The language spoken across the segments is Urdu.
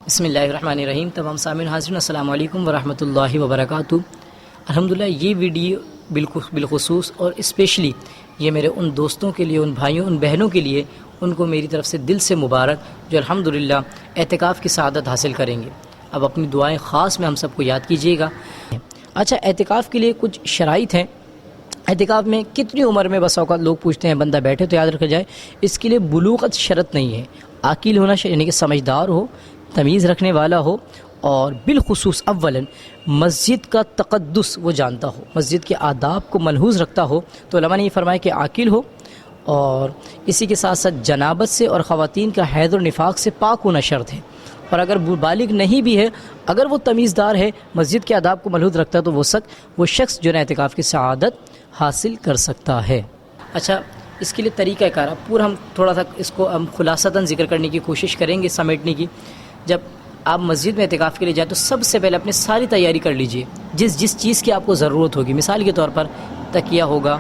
بسم اللہ الرحمن الرحیم۔ تمام سامعین حاضرین السلام علیکم ورحمۃ اللہ وبرکاتہ۔ الحمدللہ یہ ویڈیو بالخصوص اور اسپیشلی یہ میرے ان دوستوں کے لیے، ان بھائیوں، ان بہنوں کے لیے، ان کو میری طرف سے دل سے مبارک جو الحمدللہ اعتکاف کی سعادت حاصل کریں گے۔ اب اپنی دعائیں خاص میں ہم سب کو یاد کیجیے گا۔ اچھا، اعتکاف کے لیے کچھ شرائط ہیں۔ اعتکاف میں کتنی عمر میں بس اوقات لوگ پوچھتے ہیں، بندہ بیٹھے تو یاد رکھا جائے اس کے لیے بلوغت شرط نہیں ہے۔ عاقل ہونا یعنی کہ سمجھدار ہو، تمیز رکھنے والا ہو، اور بالخصوص اولاً مسجد کا تقدس وہ جانتا ہو، مسجد کے آداب کو ملحوظ رکھتا ہو۔ تو علماء نے یہ فرمایا کہ عاقل ہو، اور اسی کے ساتھ ساتھ جنابت سے اور خواتین کا حیض اور نفاق سے پاک ہونا شرط ہے۔ اور اگر بالغ نہیں بھی ہے، اگر وہ تمیزدار ہے، مسجد کے آداب کو ملحوظ رکھتا ہے، تو وہ شخص جو ہے اعتکاف کی سعادت حاصل کر سکتا ہے۔ اچھا، اس کے لیے طریقہ کار پورا ہم تھوڑا سا اس کو ہم خلاصتاً ذکر کرنے کی کوشش کریں گے، سمیٹنے کی۔ جب آپ مسجد میں اعتکاف کے لیے جائیں تو سب سے پہلے اپنے ساری تیاری کر لیجئے، جس چیز کی آپ کو ضرورت ہوگی۔ مثال کے طور پر تکیہ ہوگا،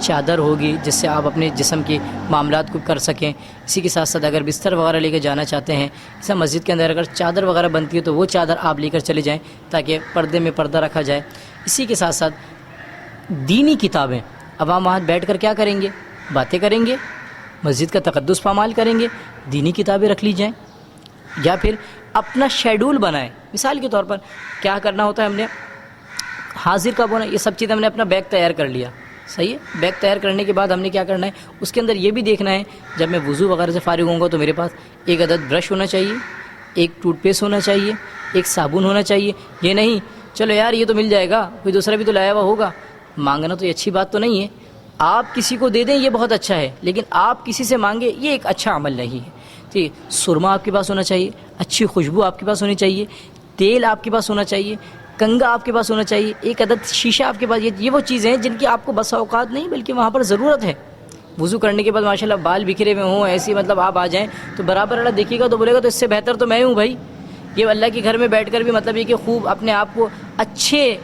چادر ہوگی جس سے آپ اپنے جسم کے معاملات کو کر سکیں۔ اسی کے ساتھ ساتھ اگر بستر وغیرہ لے کے جانا چاہتے ہیں، جیسے مسجد کے اندر اگر چادر وغیرہ بنتی ہے تو وہ چادر آپ لے کر چلے جائیں تاکہ پردے میں پردہ رکھا جائے۔ اسی کے ساتھ ساتھ دینی کتابیں، اب ہم وہاں بیٹھ کر کیا کریں گے؟ باتیں کریں گے، مسجد کا تقدس پامال کریں گے، دینی کتابیں رکھ لی جائیں، یا پھر اپنا شیڈول بنائیں۔ مثال کے طور پر کیا کرنا ہوتا ہے، ہم نے حاضر کب ہونا، یہ سب چیزیں ہم نے اپنا بیگ تیار کر لیا، صحیح ہے۔ بیگ تیار کرنے کے بعد ہم نے کیا کرنا ہے، اس کے اندر یہ بھی دیکھنا ہے جب میں وضو وغیرہ سے فارغ ہوں گا تو میرے پاس ایک عدد برش ہونا چاہیے، ایک ٹوتھ پیسٹ ہونا چاہیے، ایک صابن ہونا چاہیے۔ یہ نہیں چلو یار یہ تو مل جائے گا، کوئی دوسرا بھی تو لایا ہوا ہوگا، مانگنا تو یہ اچھی بات تو نہیں ہے۔ آپ کسی کو دے دیں یہ بہت اچھا ہے، لیکن آپ کسی سے مانگیں یہ ایک اچھا عمل نہیں ہے۔ ٹھیک، سرما آپ کے پاس ہونا چاہیے، اچھی خوشبو آپ کے پاس ہونی چاہیے، تیل آپ کے پاس ہونا چاہیے، کنگا آپ کے پاس ہونا چاہیے، ایک عدد شیشہ آپ کے پاس۔ یہ وہ چیزیں ہیں جن کی آپ کو بس اوقات نہیں بلکہ وہاں پر ضرورت ہے۔ وضو کرنے کے بعد ماشاءاللہ بال بکھرے ہوئے ہوں، ایسی مطلب آپ آ جائیں تو برابر اللہ دیکھے گا تو بولے گا تو اس سے بہتر تو میں ہوں بھائی۔ یہ اللہ کے گھر میں بیٹھ کر بھی مطلب یہ کہ خوب اپنے آپ کو اچھے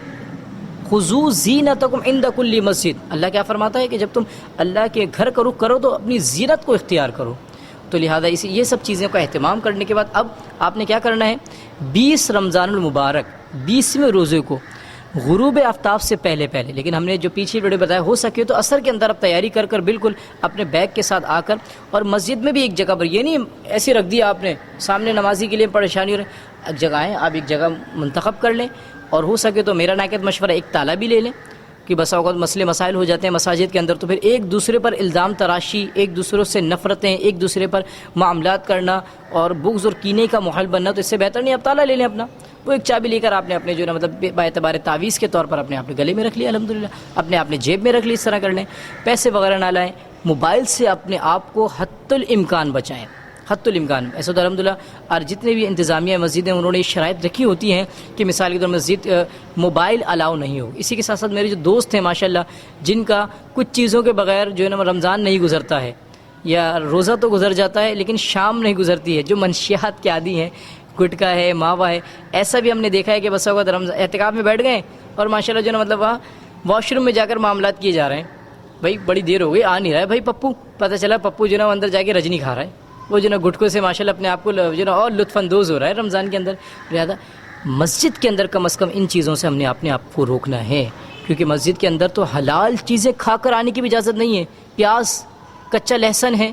خُذُوا زِینَتَکُم عِندَ کُلِّ مسجد، اللہ کیا فرماتا ہے کہ جب تم اللہ کے گھر کا رخ کرو تو اپنی زینت کو اختیار کرو۔ تو لہذا یہ سب چیزوں کا اہتمام کرنے کے بعد اب آپ نے کیا کرنا ہے، 20 رمضان المبارک 20ویں روزے کو غروب آفتاب سے پہلے، لیکن ہم نے جو پیچھے ویڈیو بتایا ہو سکے تو عصر کے اندر اب تیاری کر بالکل اپنے بیگ کے ساتھ آ کر، اور مسجد میں بھی ایک جگہ پر، یہ نہیں ایسے رکھ دیا آپ نے سامنے نمازی کے لیے پریشانی ہو رہی ہے، ایک جگہ ہے، آپ ایک جگہ منتخب کر لیں، اور ہو سکے تو میرا ناقد مشورہ ایک تالا بھی لے لیں کہ بسا اوقات مسئلے مسائل ہو جاتے ہیں مساجد کے اندر، تو پھر ایک دوسرے پر الزام تراشی، ایک دوسرے سے نفرتیں، ایک دوسرے پر معاملات کرنا اور بغض اور کینے کا ماحول بننا، تو اس سے بہتر نہیں اب تالا لے لیں اپنا، وہ ایک چابی لے کر آپ نے اپنے جو ہے مطلب باعتبار تعویذ کے طور پر اپنے گلے میں رکھ لیا، الحمدللہ اپنے جیب میں رکھ لی، اس طرح کر لیں۔ پیسے وغیرہ نہ لائیں، موبائل سے اپنے آپ کو حتی الامکان بچائیں، حتی الامکان۔ ایسا تو الحمدللہ اور جتنے بھی انتظامیہ مسجدیں انہوں نے یہ شرائط رکھی ہوتی ہیں کہ مثال کے طور مسجد موبائل الاؤ نہیں ہو۔ اسی کے ساتھ ساتھ میرے جو دوست ہیں ماشاءاللہ جن کا کچھ چیزوں کے بغیر جو ہے نا رمضان نہیں گزرتا ہے، یا روزہ تو گزر جاتا ہے لیکن شام نہیں گزرتی ہے، جو منشیات کے عادی ہیں، گٹکا ہے، ماوا ہے، ایسا بھی ہم نے دیکھا ہے کہ بس وقت رمضان اعتکاف میں بیٹھ گئے اور ماشاءاللہ جو ہے نا مطلب وہاں واش روم میں جا کر معاملات کیے جا رہے ہیں، بھائی بڑی دیر ہو گئی آ نہیں رہا ہے بھائی پپو، پتہ چلا پپو جو ہے نا اندر جا کے رجنی کھا رہا ہے، وہ جو ہے نا گٹکوں سے ماشاءاللہ اپنے آپ کو جو ہے نا اور لطف اندوز ہو رہا ہے رمضان کے اندر۔ لہٰذا مسجد کے اندر کم از کم ان چیزوں سے ہم نے اپنے آپ کو روکنا ہے، کیونکہ مسجد کے اندر تو حلال چیزیں کھا کر آنے کی بھی اجازت نہیں ہے۔ پیاز، کچا لہسن ہے،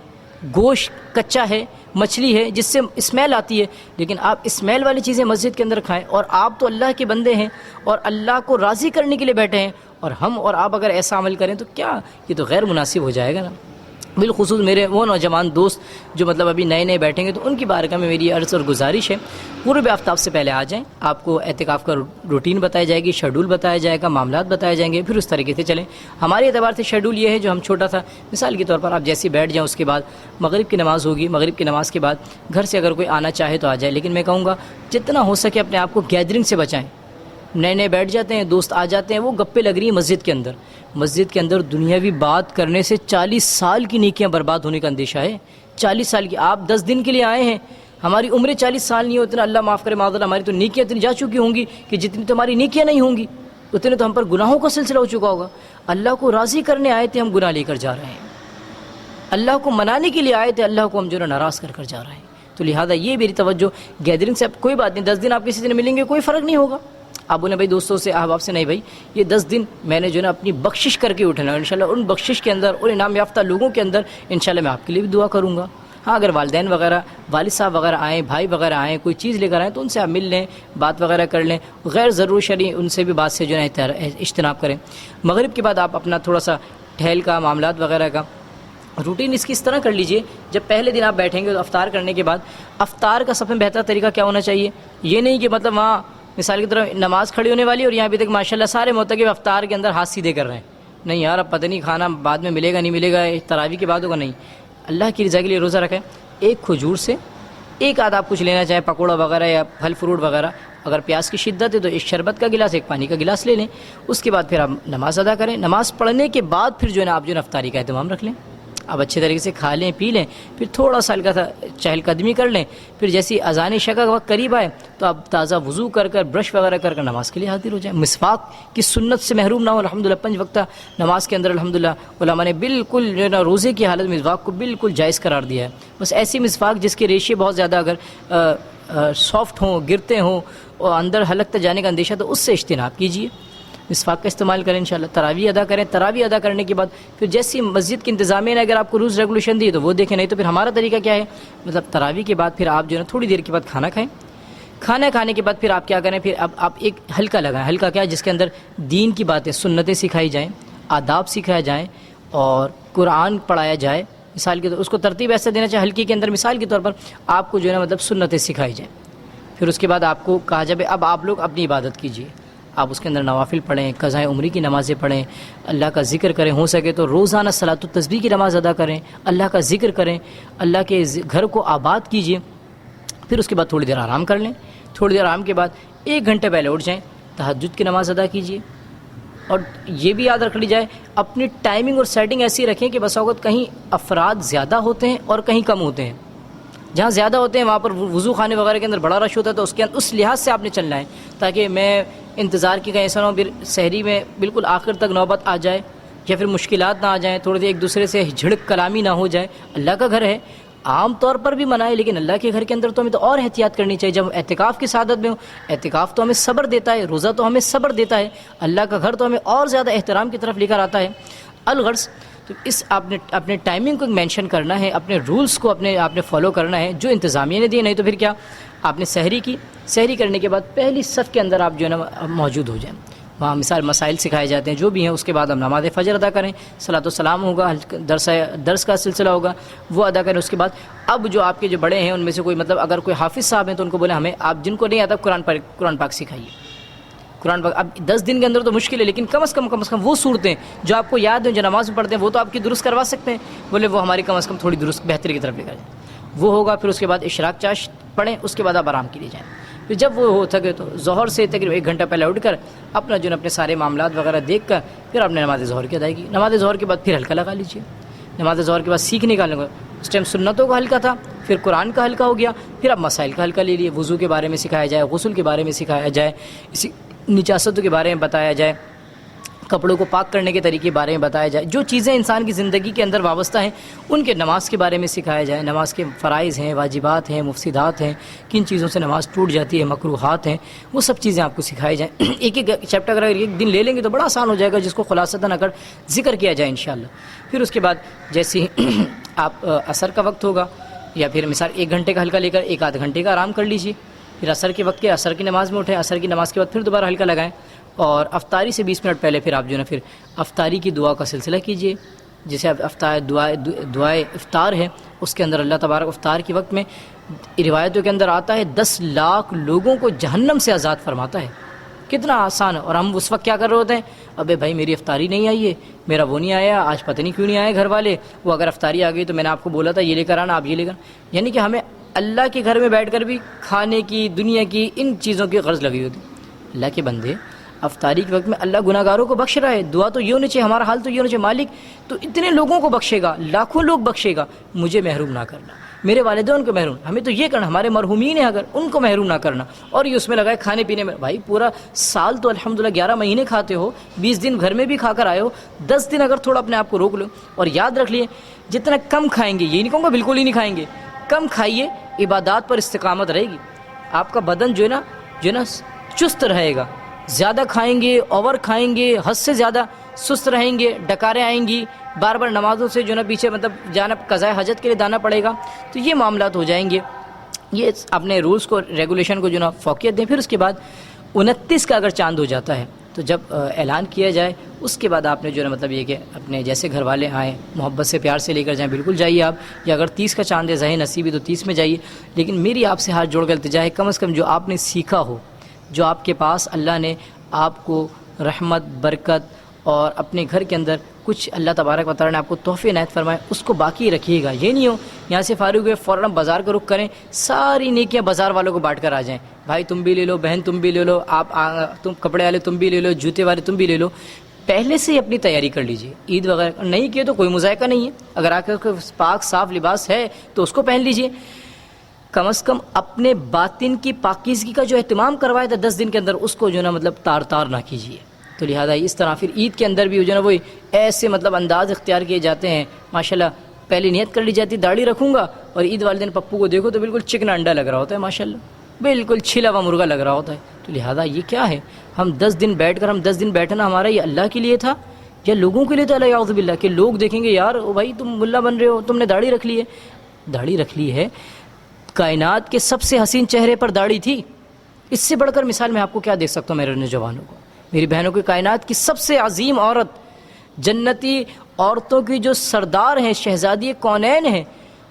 گوشت کچا ہے، مچھلی ہے جس سے اسمیل آتی ہے، لیکن آپ اسمیل والی چیزیں مسجد کے اندر کھائیں، اور آپ تو اللہ کے بندے ہیں اور اللہ کو راضی کرنے کے لیے بیٹھے ہیں، اور ہم اور آپ اگر ایسا عمل کریں تو کیا، یہ تو غیر مناسب ہو جائے گا نا۔ بالخصوص میرے وہ نوجوان دوست جو مطلب ابھی نئے بیٹھیں گے تو ان کی بارگاہ میں میری عرض اور گزارش ہے، غروب آفتاب سے پہلے آ جائیں، آپ کو اعتکاف کا روٹین بتائی جائے گی، شیڈول بتایا جائے گا، معاملات بتائے جائیں گے، پھر اس طریقے سے چلیں۔ ہمارے اعتبار سے شیڈول یہ ہے جو ہم چھوٹا تھا، مثال کے طور پر آپ جیسے بیٹھ جائیں، اس کے بعد مغرب کی نماز ہوگی، مغرب کی نماز کے بعد گھر سے اگر کوئی آنا چاہے تو آ جائے، لیکن میں کہوں گا جتنا ہو سکے اپنے آپ کو گیدرنگ سے بچائیں۔ نئے بیٹھ جاتے ہیں، دوست آ جاتے ہیں، وہ گپے لگ رہی ہیں مسجد کے اندر دنیاوی بات کرنے سے 40 سال کی نیکیاں برباد ہونے کا اندیشہ ہے۔ 40 سال کی، آپ 10 دن کے لیے آئے ہیں، ہماری عمریں 40 سال نہیں ہوتی نا، اللہ معاف کرے معاذ اللہ، ہماری تو نیکیاں اتنی جا چکی ہوں گی کہ جتنی تو ہماری نیکیاں نہیں ہوں گی اتنے تو ہم پر گناہوں کا سلسلہ ہو چکا ہوگا۔ اللہ کو راضی کرنے آئے تھے، ہم گناہ لے کر جا رہے ہیں، اللہ کو منانے کے لیے آئے تھے، اللہ کو ہم جو ہے ناراض کر جا رہے ہیں۔ تو لہٰذا یہ میری توجہ گیدرنگ سے اب کوئی بات نہیں، 10 دن آپ کسی سے ملیں گے کوئی فرق نہیں ہوگا. آپ بولیں بھائی دوستوں سے احباب سے، نہیں بھائی یہ 10 دن میں نے جو ہے نا اپنی بخشش کر کے اٹھنا ہے، انشاءاللہ ان بخشش کے اندر اور انعام یافتہ لوگوں کے اندر انشاءاللہ میں آپ کے لیے بھی دعا کروں گا. ہاں اگر والدین وغیرہ، والد صاحب وغیرہ آئیں، بھائی وغیرہ آئیں، کوئی چیز لے کر آئیں تو ان سے آپ مل لیں، بات وغیرہ کر لیں، غیر ضرور شرعی ان سے بھی بات سے جو ہے اجتناب کریں. مغرب کے بعد آپ اپنا تھوڑا سا ٹہل کا، معاملات وغیرہ کا روٹین اس طرح کر لیجئے. جب پہلے دن آپ بیٹھیں گے تو افطار کرنے کے بعد افطار کا سب سے بہتر طریقہ کیا ہونا چاہیے؟ یہ نہیں کہ مطلب وہاں مثال کی طرح نماز کھڑی ہونے والی اور یہاں پہ تک ماشاءاللہ سارے معتکف افطار کے اندر ہاتھ سیدھے کر رہے ہیں. نہیں یار اب پتہ نہیں کھانا بعد میں ملے گا نہیں ملے گا، تراویح کے بعد ہوگا. نہیں، اللہ کی رضا کے لیے روزہ رکھیں. ایک کھجور سے ایک آدھ آپ کچھ لینا چاہیں، پکوڑا وغیرہ یا پھل فروٹ وغیرہ. اگر پیاس کی شدت ہے تو ایک شربت کا گلاس، ایک پانی کا گلاس لے لیں. اس کے بعد پھر آپ نماز ادا کریں. نماز پڑھنے کے بعد پھر جو ہے نا آپ جو ہے افطاری کا اہتمام رکھ لیں. آپ اچھے طریقے سے کھا لیں، پی لیں، پھر تھوڑا سا ہلکا سا چہل قدمی کر لیں. پھر جیسی اذان شفع کا وقت قریب آئے تو آپ تازہ وضو کر برش وغیرہ کر نماز کے لیے حاضر ہو جائیں. مسواک کی سنت سے محروم نہ ہو. الحمدللہ 5 وقتہ نماز کے اندر الحمدللہ علماء نے بالکل جو ہے نا روزے کی حالت میں مسواک کو بالکل جائز قرار دیا ہے. بس ایسی مسواک جس کے ریشے بہت زیادہ اگر سافٹ ہوں، گرتے ہوں اور اندر حلق تک جانے کا اندیشہ تو اس سے اجتناب کیجیے. مسواک کا استعمال کریں انشاءاللہ. تراویح ادا کریں. تراویح ادا کرنے کے بعد پھر جیسی مسجد کی انتظامیہ نے اگر آپ کو رولز ریگولیشن دی تو وہ دیکھیں، نہیں تو پھر ہمارا طریقہ کیا ہے، مطلب تراویح کے بعد پھر آپ جو ہے نا تھوڑی دیر کے بعد کھانا کھائیں. کھانا کھانے کے بعد پھر آپ کیا کریں، پھر اب آپ ایک حلقہ لگائیں. حلقہ کیا ہے؟ جس کے اندر دین کی باتیں، سنتیں سکھائی جائیں، آداب سکھائے جائیں اور قرآن پڑھایا جائے. مثال کے طور اس کو ترتیب ایسا دینا چاہیے حلقے کے اندر، مثال کے طور پر آپ کو جو ہے نا مطلب سنتیں سکھائی جائیں. پھر اس کے بعد آپ کو کہا جائے اب آپ لوگ اپنی عبادت کیجیے. آپ اس کے اندر نوافل پڑھیں، قضائے عمری کی نمازیں پڑھیں، اللہ کا ذکر کریں. ہو سکے تو روزانہ صلاۃ التسبیح کی نماز ادا کریں، اللہ کا ذکر کریں، اللہ کے گھر کو آباد کیجیے. پھر اس کے بعد تھوڑی دیر آرام کر لیں. تھوڑی دیر آرام کے بعد 1 گھنٹے پہلے اٹھ جائیں، تہجد کی نماز ادا کیجیے. اور یہ بھی یاد رکھ لی جائے اپنی ٹائمنگ اور سیٹنگ ایسی رکھیں کہ بس اوقات کہیں افراد زیادہ ہوتے ہیں اور کہیں کم ہوتے ہیں. جہاں زیادہ ہوتے ہیں وہاں پر وضو خانے وغیرہ کے اندر بڑا رش ہوتا ہے، تو اس لحاظ سے آپ نے چلنا ہے تاکہ میں انتظار کی کہیں ایسا نہ ہو پھر سحری میں بالکل آخر تک نوبت آ جائے یا پھر مشکلات نہ آ جائیں، تھوڑی دیر ایک دوسرے سے جھڑک کلامی نہ ہو جائے. اللہ کا گھر ہے، عام طور پر بھی منع ہے، لیکن اللہ کے گھر کے اندر تو ہمیں تو اور احتیاط کرنی چاہیے. جب اعتکاف کی سعادت میں ہوں، اعتکاف تو ہمیں صبر دیتا ہے، روزہ تو ہمیں صبر دیتا ہے، اللہ کا گھر تو ہمیں اور زیادہ احترام کی طرف لے کر آتا ہے. الغرض تو اس آپ نے اپنے ٹائمنگ کو مینشن کرنا ہے، اپنے رولز کو آپ نے فالو کرنا ہے جو انتظامیہ نے دیے. نہیں تو پھر کیا، آپ نے سحری کرنے کے بعد پہلی صف کے اندر آپ جو ہے نا موجود ہو جائیں. وہاں مثال مسائل سکھائے جاتے ہیں جو بھی ہیں. اس کے بعد ہم نماز فجر ادا کریں، صلاۃ السلام ہوگا، درس کا سلسلہ ہوگا وہ ادا کریں. اس کے بعد اب جو آپ کے جو بڑے ہیں ان میں سے کوئی مطلب اگر کوئی حافظ صاحب ہیں تو ان کو بولیں ہمیں، آپ جن کو نہیں آتا قرآن پاک سکھائیے. قرآن پاک اب 10 دن کے اندر تو مشکل ہے، لیکن کم از کم وہ صورتیں جو آپ کو یاد ہیں جو نماز میں پڑھتے ہیں وہ تو آپ کی درست کروا سکتے ہیں. بولے وہ ہماری کم از کم تھوڑی درست بہتری کی طرف لے کر جائیں، وہ ہوگا. پھر اس کے بعد اشراق چاش پڑھیں، اس کے بعد آپ آرام کے لیے جائیں. پھر جب وہ ہو سکے تو ظہر سے تقریباً 1 گھنٹہ پہلے اٹھ کر اپنا جو ہے اپنے سارے معاملات وغیرہ دیکھ کر پھر آپ نے نماز ظہر کی ادائیگی. نماز ظہر کے بعد پھر حلقہ لگا لیجیے. نماز ظہر کے بعد سیکھنے کا حلقہ، اس ٹائم سنتوں کا حلقہ تھا، پھر قرآن کا حلقہ ہو گیا. پھر اب مسائل کا حلقہ لے لیے، وضو کے بارے میں سکھایا جائے، غسل کے بارے میں سکھایا جائے، اسی نجاستوں کے بارے میں بتایا جائے، کپڑوں کو پاک کرنے کے طریقے کے بارے میں بتایا جائے، جو چیزیں انسان کی زندگی کے اندر وابستہ ہیں ان کے نماز کے بارے میں سکھایا جائے. نماز کے فرائض ہیں، واجبات ہیں، مفسدات ہیں، کن چیزوں سے نماز ٹوٹ جاتی ہے، مکروہات ہیں، وہ سب چیزیں آپ کو سکھائی جائیں. ایک چیپٹر اگر 1 دن لے لیں گے تو بڑا آسان ہو جائے گا، جس کو خلاصتاً اگر ذکر کیا جائے انشاءاللہ. پھر اس کے بعد جیسے آپ عصر کا وقت ہوگا یا پھر مثال 1 گھنٹے کا حلقہ لے کر 1 آدھ گھنٹے کا آرام کر لیجیے. پھر عصر کے وقت کے عصر کی نماز میں اٹھیں، عصر کی نماز کے بعد پھر دوبارہ حلقہ لگائیں اور افطاری سے 20 منٹ پہلے پھر آپ جو ہے نا پھر افطاری کی دعا کا سلسلہ کیجیے. جیسے دعائے افطار ہے، اس کے اندر اللہ تبارک افطار کے وقت میں روایتوں کے اندر آتا ہے 10 لاکھ لوگوں کو جہنم سے آزاد فرماتا ہے. کتنا آسان ہے. اور ہم اس وقت کیا کر رہے ہوتے ہیں، ابے بھائی میری افطاری نہیں آئی ہے، میرا وہ نہیں آیا، آج پتہ نہیں کیوں نہیں آئے گھر والے، وہ اگر افطاری آ گئی تو میں نے آپ کو بولا تھا یہ لے کر آنا، آپ یہ لے کر. یعنی کہ ہمیں اللہ کے گھر میں بیٹھ کر بھی کھانے کی، دنیا کی ان چیزوں کی غرض لگی ہوتی. اللہ کے بندے افطاری کے وقت میں اللہ گناہ گاروں کو بخش رہا ہے. دعا تو یہ ہونی چاہیے، ہمارا حال تو یہ ہونا چاہیے، مالک تو اتنے لوگوں کو بخشے گا، لاکھوں لوگ بخشے گا، مجھے محروم نہ کرنا، میرے والدین کو محروم. ہمیں تو یہ کرنا، ہمارے مرحومین ہیں اگر ان کو محروم نہ کرنا. اور یہ اس میں لگائے کھانے پینے میں. بھائی پورا سال تو الحمدللہ 11 مہینے کھاتے ہو، 20 دن گھر میں بھی کھا کر آئے ہو، 10 دن اگر تھوڑا اپنے آپ کو روک لو. اور یاد رکھ لیے جتنا کم کھائیں گے، یہ نہیں کہوں گا بالکل ہی نہیں کھائیں گے، کم کھائیے، عبادات پر استقامت رہے گی، آپ کا بدن جو ہے نا چست رہے گا. زیادہ کھائیں گے، اوور کھائیں گے، حد سے زیادہ سست رہیں گے، ڈکاریں آئیں گی، بار بار نمازوں سے جو ہے نا پیچھے مطلب جانا، قضاء حاجت کے لیے جانا پڑے گا، تو یہ معاملات ہو جائیں گے. یہ اپنے رولز کو، ریگولیشن کو جو ہے نا فوقیت دیں. پھر اس کے بعد 29 کا اگر چاند ہو جاتا ہے تو جب اعلان کیا جائے اس کے بعد آپ نے جو ہے نا مطلب یہ کہ اپنے جیسے گھر والے آئیں محبت سے پیار سے لے کر جائیں، بالکل جائیے آپ. یا اگر 30 کا چاند ہے، ظاہر نصیبی تو 30 میں جائیے. لیکن میری آپ سے ہاتھ جوڑ کر التجا ہے، کم از کم جو آپ نے سیکھا ہو، جو آپ کے پاس اللہ نے آپ کو رحمت، برکت اور اپنے گھر کے اندر کچھ اللہ تبارک و تعالیٰ نے آپ کو تحفے عنایت فرمائے، اس کو باقی رکھیے گا. یہ نہیں ہو یہاں سے فارغ ہوئے فوراً بازار کا رخ کریں، ساری نیکیاں بازار والوں کو بانٹ کر آ جائیں. بھائی تم بھی لے لو، بہن تم بھی لے لو، تم کپڑے والے تم بھی لے لو، جوتے والے تم بھی لے لو. پہلے سے ہی اپنی تیاری کر لیجئے. عید وغیرہ نہیں کیے تو کوئی مذائقہ نہیں ہے. اگر آپ کے پاک صاف لباس ہے تو اس کو پہن لیجئے. کم از کم اپنے باطن کی پاکیزگی کا جو اہتمام کروائے تھا 10 دن کے اندر، اس کو جو ہے نا مطلب تار نہ کیجیے. تو لہٰذا اس طرح پھر عید کے اندر بھی جو ہے نا وہی ایسے مطلب انداز اختیار کیے جاتے ہیں. ماشاءاللہ پہلے نیت کر لی جاتی داڑھی رکھوں گا، اور عید والے دن پپو کو دیکھو تو بالکل چکنا انڈا لگ رہا ہوتا ہے، ماشاءاللہ بالکل چھلا ہوا مرغا لگ رہا ہوتا ہے. تو لہٰذا یہ کیا ہے، ہم 10 دن بیٹھ کر، ہم 10 دن بیٹھنا ہمارا یہ اللہ کے لیے تھا یا لوگوں کے لیے تھا؟ اعوذ باللہ کہ لوگ دیکھیں گے یار او بھائی تم ملا بن رہے ہو، تم نے داڑھی رکھ لی ہے. داڑھی رکھ لی ہے، کائنات کے سب سے حسین چہرے پر داڑھی تھی. اس سے بڑھ کر مثال میں آپ کو کیا دیکھ سکتا ہوں میرے نوجوانوں کو، میری بہنوں کی. کائنات کی سب سے عظیم عورت، جنتی عورتوں کی جو سردار ہیں، شہزادی کونین ہیں،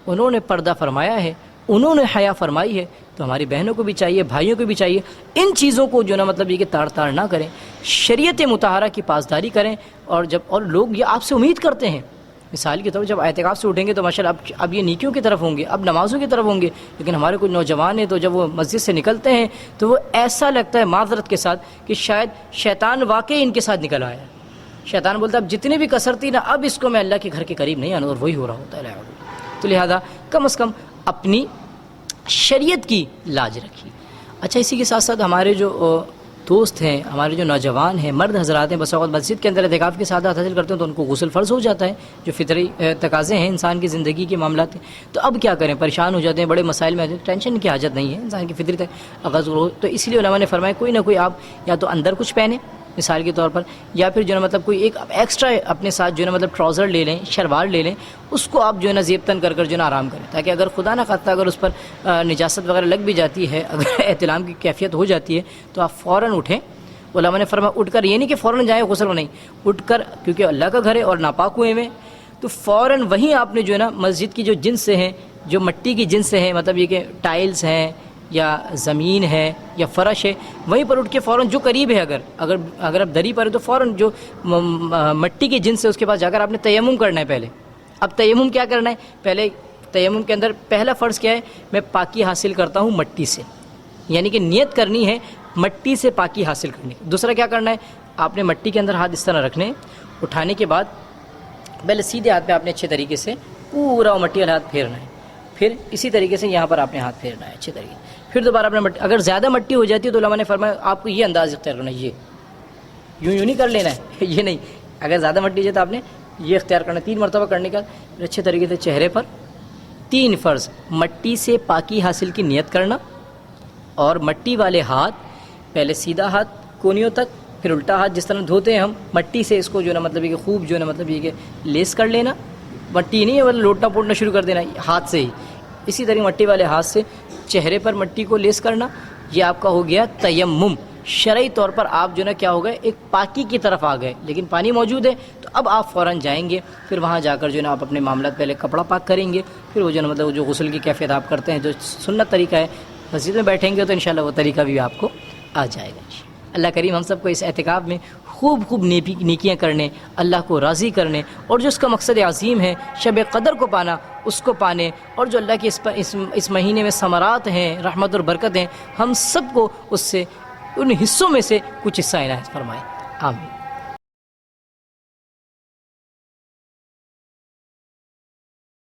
انہوں نے پردہ فرمایا ہے، انہوں نے حیا فرمائی ہے. تو ہماری بہنوں کو بھی چاہیے، بھائیوں کو بھی چاہیے ان چیزوں کو جو نا مطلب یہ کہ تار نہ کریں، شریعت مطہرہ کی پاسداری کریں. اور لوگ یہ آپ سے امید کرتے ہیں. مثال کے طور پر جب اعتکاف سے اٹھیں گے تو ماشاءاللہ اب یہ نیکیوں کی طرف ہوں گے، اب نمازوں کی طرف ہوں گے. لیکن ہمارے کچھ نوجوان ہیں تو جب وہ مسجد سے نکلتے ہیں تو وہ ایسا لگتا ہے معذرت کے ساتھ کہ شاید شیطان واقعی ان کے ساتھ نکل آیا ہے. شیطان بولتا ہے اب جتنے بھی کثرتی نا، اب اس کو میں اللہ کے گھر کے قریب نہیں آنا، اور وہی ہو رہا ہوتا ہے. تو لہذا کم از کم اپنی شریعت کی لاج رکھیے. اچھا، اسی کے ساتھ ساتھ ہمارے جو دوست ہیں، ہمارے جو نوجوان ہیں، مرد حضرات ہیں، بس اوقات مسجد کے اندر اعتکاف کے سعادت حاصل کرتے ہیں تو ان کو غسل فرض ہو جاتا ہے، جو فطری تقاضے ہیں انسان کی زندگی کے معاملات ہیں. تو اب کیا کریں، پریشان ہو جاتے ہیں، بڑے مسائل میں ٹینشن کی حاجت نہیں ہے، انسان کی فطری غسل ہو. تو اس لیے علماء نے فرمایا کوئی نہ کوئی آپ یا تو اندر کچھ پہنیں مثال کے طور پر، یا پھر جو ہے مطلب کوئی ایک ایکسٹرا اپنے ساتھ جو ہے مطلب ٹراؤزر لے لیں، شلوار لے لیں، اس کو آپ جو ہے نا زیب تن کر جو ہے نا آرام کریں، تاکہ اگر خدا نہ خواستہ اگر اس پر نجاست وغیرہ لگ بھی جاتی ہے، اگر احتلام کی کیفیت ہو جاتی ہے تو آپ فوراً اٹھیں. علماء نے فرمایا اٹھ کر، یہ نہیں کہ فوراً جائیں غسل نہیں، اٹھ کر، کیونکہ اللہ کا گھر ہے اور ناپاک ہوئے میں، تو فوراً وہیں آپ نے جو ہے نا مسجد کی جو جنس سے ہیں، جو مٹی کی جنس سے ہیں، مطلب یہ کہ ٹائلز ہیں یا زمین ہے یا فرش ہے، وہیں پر اٹھ کے فوراً جو قریب ہے، اگر آپ دری پر ہے تو فوراً جو مٹی کی جنس ہے اس کے پاس جا کر آپ نے تیمم کرنا ہے. پہلے اب تیمم کیا کرنا ہے، پہلے تیمم کے اندر پہلا فرض کیا ہے، میں پاکی حاصل کرتا ہوں مٹی سے، یعنی کہ نیت کرنی ہے مٹی سے پاکی حاصل کرنے. دوسرا کیا کرنا ہے، آپ نے مٹی کے اندر ہاتھ اس طرح رکھنے، اٹھانے کے بعد پہلے سیدھے ہاتھ پہ آپ نے اچھے طریقے سے پورا مٹی والا ہاتھ پھیرنا ہے، پھر اسی طریقے سے یہاں پر آپ نے ہاتھ پھیرنا ہے اچھے طریقے سے. پھر دوبارہ آپ نے مٹی، اگر زیادہ مٹی ہو جاتی ہے تو علماء نے فرمایا آپ کو یہ انداز اختیار کرنا ہے، یہ یوں نہیں کر لینا ہے یہ نہیں، اگر زیادہ مٹی ہے تو آپ نے یہ اختیار کرنا ہے. 3 مرتبہ کرنے کا اچھے طریقے سے چہرے پر 3 فرض، مٹی سے پاکی حاصل کی نیت کرنا، اور مٹی والے ہاتھ پہلے سیدھا ہاتھ کونیوں تک، پھر الٹا ہاتھ جس طرح دھوتے ہیں ہم مٹی سے، اس کو جو ہے نا مطلب یہ کہ خوب جو ہے نا مطلب یہ کہ لیس کر لینا. مٹی نہیں ہے مطلب لوٹنا پوٹنا شروع کر دینا ہاتھ سے ہی، اسی طرح مٹی والے ہاتھ سے چہرے پر مٹی کو لیس کرنا. یہ آپ کا ہو گیا تیمم. شرعی طور پر آپ جو ہے نا کیا ہو گئے، ایک پاکی کی طرف آ گئے، لیکن پانی موجود ہے تو اب آپ فوراً جائیں گے، پھر وہاں جا کر جو ہے نا آپ اپنے معاملات پہلے کپڑا پاک کریں گے، پھر وہ جو ہے نا مطلب جو غسل کی کیفیت آپ کرتے ہیں جو سنت طریقہ ہے، مسجد میں بیٹھیں گے تو انشاءاللہ وہ طریقہ بھی آپ کو آ جائے گا. اللہ کریم ہم سب کو اس اعتکاف میں خوب نیکیاں کرنے، اللہ کو راضی کرنے، اور جو اس کا مقصد عظیم ہے شب قدر کو پانا، اس کو پانے، اور جو اللہ کی اس مہینے میں ثمرات ہیں، رحمت اور برکت ہیں، ہم سب کو اس سے ان حصوں میں سے کچھ حصہ عنایت فرمائے. آمین.